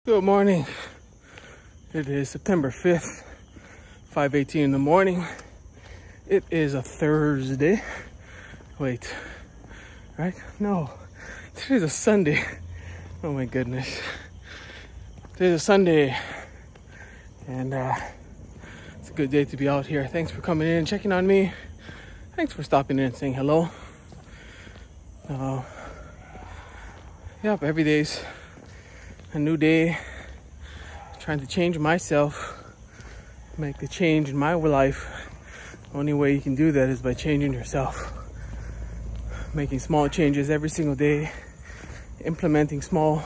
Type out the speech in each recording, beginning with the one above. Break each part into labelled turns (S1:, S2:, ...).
S1: Good morning. It is September 5th, 5:18 in the morning. It is a Thursday. Wait, right? No, today's a Sunday. Oh my goodness. Today's a Sunday, and it's a good day to be out here. Thanks for coming in, checking on me. Thanks for stopping in and saying hello. Yep, every day's a new day. Trying to change myself, make the change in my life. The only way you can do that is by changing yourself. Making small changes every single day, implementing small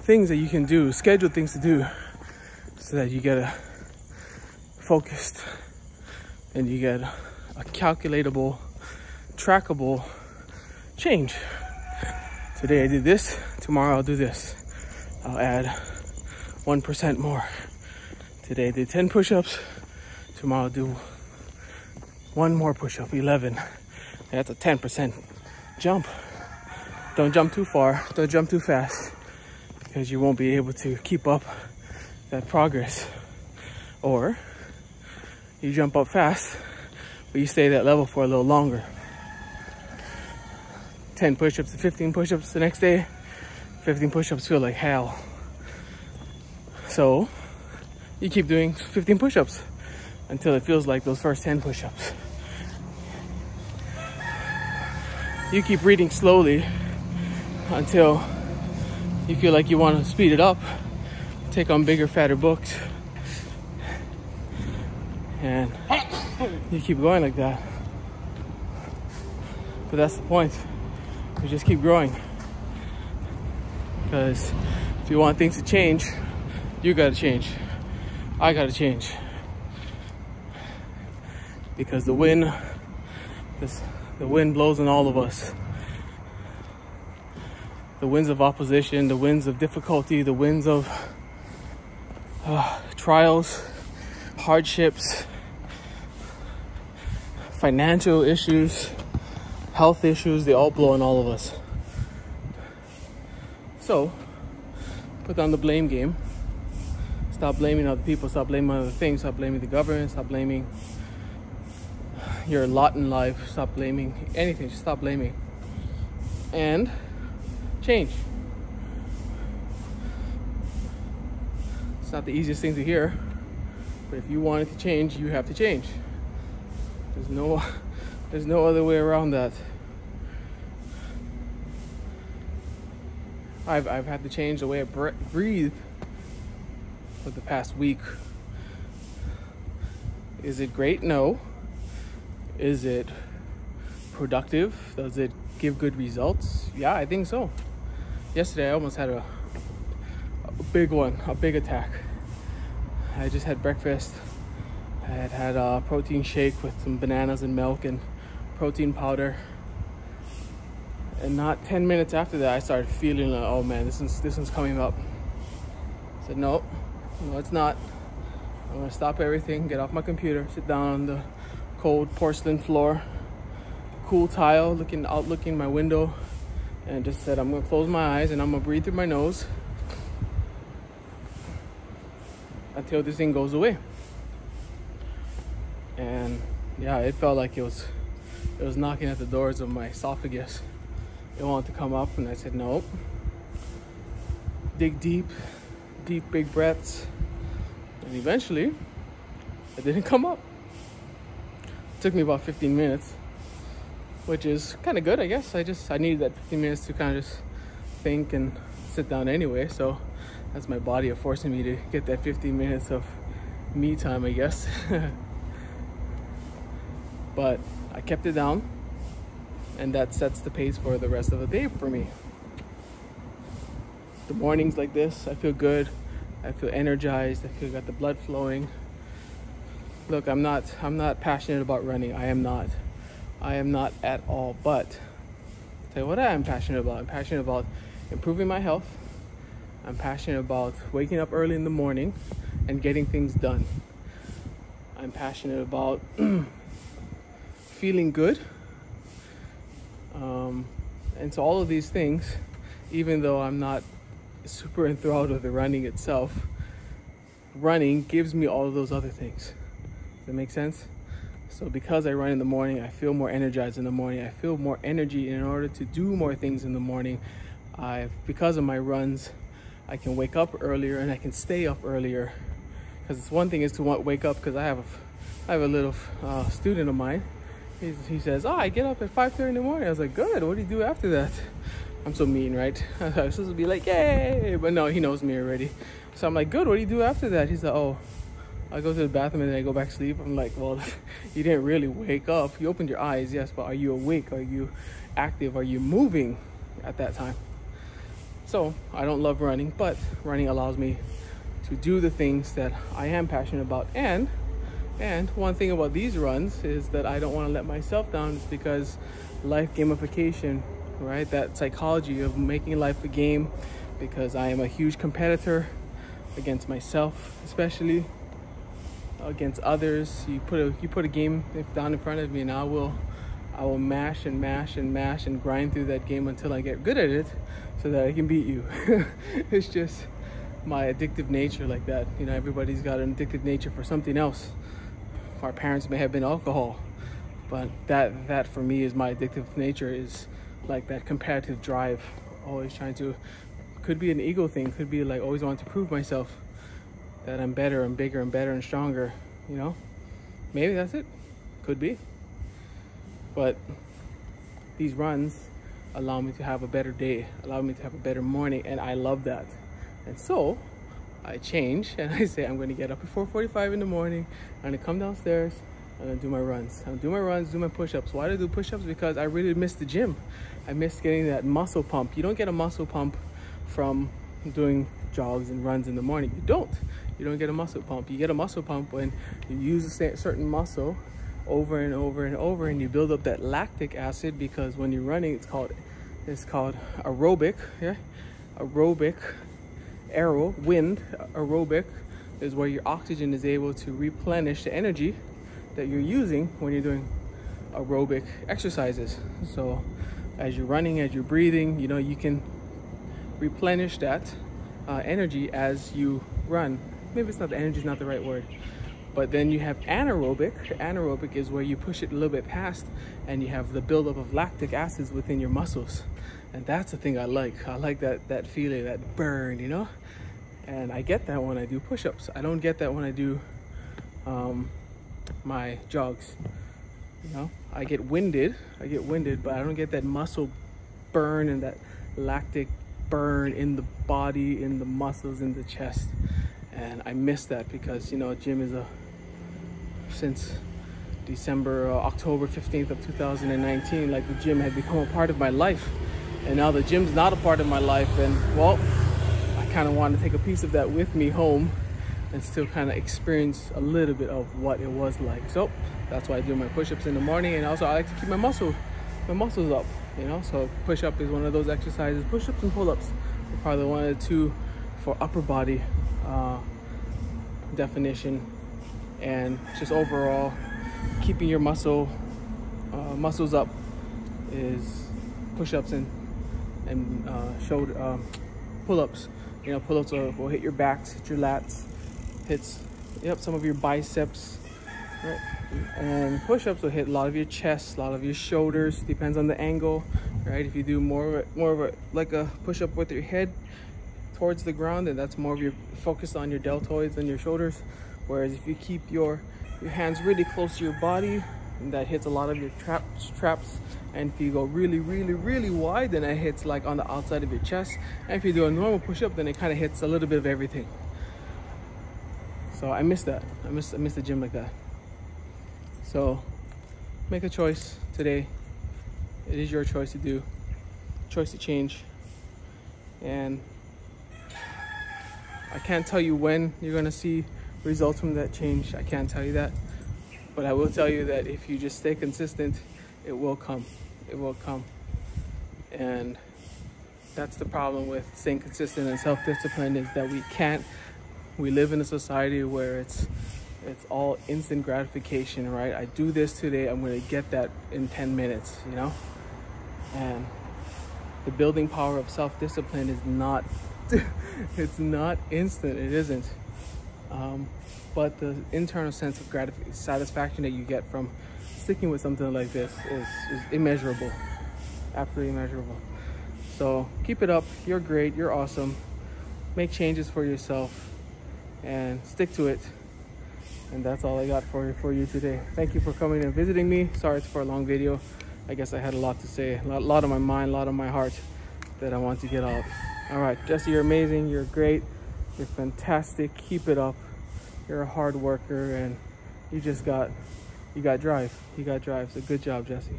S1: things that you can do, scheduled things to do, so that you get focused and you get a calculatable, trackable change. Today I did this, tomorrow I'll do this. I'll add 1% more. Today I did 10 push-ups, tomorrow I'll do one more push-up, 11. That's a 10% jump. Don't jump too far, don't jump too fast, because you won't be able to keep up that progress. Or you jump up fast, but you stay at that level for a little longer. 10 push-ups to 15 push-ups the next day, 15 push-ups feel like hell. So you keep doing 15 push-ups until it feels like those first 10 push-ups. You keep reading slowly until you feel like you want to speed it up, take on bigger, fatter books, and you keep going like that. But that's the point. You just keep growing. Because if you want things to change, you gotta change. I gotta change. Because the wind blows on all of us. The winds of opposition, the winds of difficulty, the winds of trials, hardships, financial issues, health issues, they all blow on all of us. So, put down the blame game. Stop blaming other people, stop blaming other things, stop blaming the government, stop blaming your lot in life, stop blaming anything, just stop blaming. And change. It's not the easiest thing to hear, but if you want it to change, you have to change. There's no other way around that. I've had to change the way I breathe for the past week. Is it great? No. Is it productive? Does it give good results? Yeah, I think so. Yesterday I almost had a big attack. I just had breakfast. I had a protein shake with some bananas and milk and protein powder. And not 10 minutes after that, I started feeling like, oh man, this one's coming up. I said, no, it's not. I'm gonna stop everything, get off my computer, sit down on the cold porcelain floor, cool tile, looking my window, and just said, I'm gonna close my eyes and I'm gonna breathe through my nose until this thing goes away. And yeah, it felt like it was knocking at the doors of my esophagus. It wanted to come up, and I said, nope. Dig deep, big breaths. And eventually, it didn't come up. It took me about 15 minutes, which is kind of good, I guess. I needed that 15 minutes to kind of just think and sit down anyway. So that's my body forcing me to get that 15 minutes of me time, I guess. But I kept it down. And that sets the pace for the rest of the day for me. The mornings like this, I feel good. I feel energized. I feel got the blood flowing. Look, I'm not passionate about running. I am not at all. But I'll tell you what I am passionate about. I'm passionate about improving my health. I'm passionate about waking up early in the morning and getting things done. I'm passionate about feeling good. And so all of these things, even though I'm not super enthralled with the running itself, running gives me all of those other things. Does that make sense? So because I run in the morning, I feel more energized in the morning. I feel more energy in order to do more things in the morning. Because of my runs, I can wake up earlier and I can stay up earlier. Because it's one thing is to wake up, because I have a little student of mine. He says, "Oh, I get up at 5:30 in the morning." I was like, "Good. What do you do after that?" I'm so mean, right? I was supposed to be like, "Yay!" But no, he knows me already. So I'm like, "Good. What do you do after that?" He's like, "Oh, I go to the bathroom and then I go back to sleep." I'm like, "Well, you didn't really wake up. You opened your eyes, yes, but are you awake? Are you active? Are you moving at that time?" So I don't love running, but running allows me to do the things that I am passionate about. And one thing about these runs is that I don't want to let myself down. It's because life gamification, right? That psychology of making life a game, because I am a huge competitor against myself, especially against others. You put a game down in front of me and I will mash and mash and mash and grind through that game until I get good at it so that I can beat you. It's just my addictive nature like that. You know, everybody's got an addictive nature for something else. Our parents may have been alcohol, but that for me is my addictive nature, is like that competitive drive, always trying to, could be an ego thing, could be like always want to prove myself that I'm better and bigger and better and stronger, you know? Maybe that's it, could be. But these runs allow me to have a better day, allow me to have a better morning, and I love that. And so I change and I say I'm going to get up at 4:45 in the morning. I'm going to come downstairs. I'm going to do my runs. I'm going to do my runs, do my push-ups. Why do I do push-ups? Because I really miss the gym. I miss getting that muscle pump. You don't get a muscle pump from doing jogs and runs in the morning. You don't get a muscle pump. You get a muscle pump when you use a certain muscle over and over and over, and you build up that lactic acid, because when you're running, it's called aerobic. Yeah, aerobic. Aerobic is where your oxygen is able to replenish the energy that you're using when you're doing aerobic exercises. So as you're running, as you're breathing, you know, you can replenish that energy as you run. Maybe it's not, the energy is not the right word. But then you have anaerobic. Anaerobic is where you push it a little bit past and you have the buildup of lactic acids within your muscles. And that's the thing I like. I like that feeling, that burn, you know? And I get that when I do push-ups. I don't get that when I do my jogs. You know, I get winded, but I don't get that muscle burn and that lactic burn in the body, in the muscles, in the chest. And I miss that because, you know, gym is since October 15th of 2019, like the gym had become a part of my life. And now the gym's not a part of my life, and well, I kind of want to take a piece of that with me home and still kind of experience a little bit of what it was like. So that's why I do my push-ups in the morning, and also I like to keep my muscles up, you know. So push-up is one of those exercises. Push-ups and pull-ups are probably one of the two for upper body definition, and just overall keeping your muscles up is push-ups and shoulder pull-ups. You know, pull-ups will hit your backs, hit your lats, hits some of your biceps, right? And push-ups will hit a lot of your chest, a lot of your shoulders, depends on the angle, right? If you do more of a like a push-up with your head towards the ground, then that's more of your focus on your deltoids and your shoulders. Whereas if you keep your hands really close to your body, that hits a lot of your traps. And if you go really, really, really wide, then it hits like on the outside of your chest. And if you do a normal push-up, then it kind of hits a little bit of everything. So I miss that. I miss the gym like that. So make a choice today. It is your choice to do, choice to change. And I can't tell you when you're gonna see results from that change. I can't tell you that. But I will tell you that if you just stay consistent, it will come. It will come. And that's the problem with staying consistent and self-discipline, is that we live in a society where it's all instant gratification, right? I do this today, I'm gonna get that in 10 minutes, you know? And the building power of self-discipline is not It's not instant. It isn't. But the internal sense of satisfaction that you get from sticking with something like this is immeasurable. Absolutely immeasurable. So keep it up. You're great. You're awesome. Make changes for yourself and stick to it. And that's all I got for you today. Thank you for coming and visiting me. Sorry it's for a long video. I guess I had a lot to say, a lot on my mind, a lot on my heart that I want to get out. All right, Jesse, you're amazing. You're great. You're fantastic. Keep it up. You're a hard worker, and you got drive. You got drive. So good job, Jesse.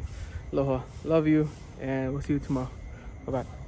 S1: Aloha. Love you, and we'll see you tomorrow. Bye-bye.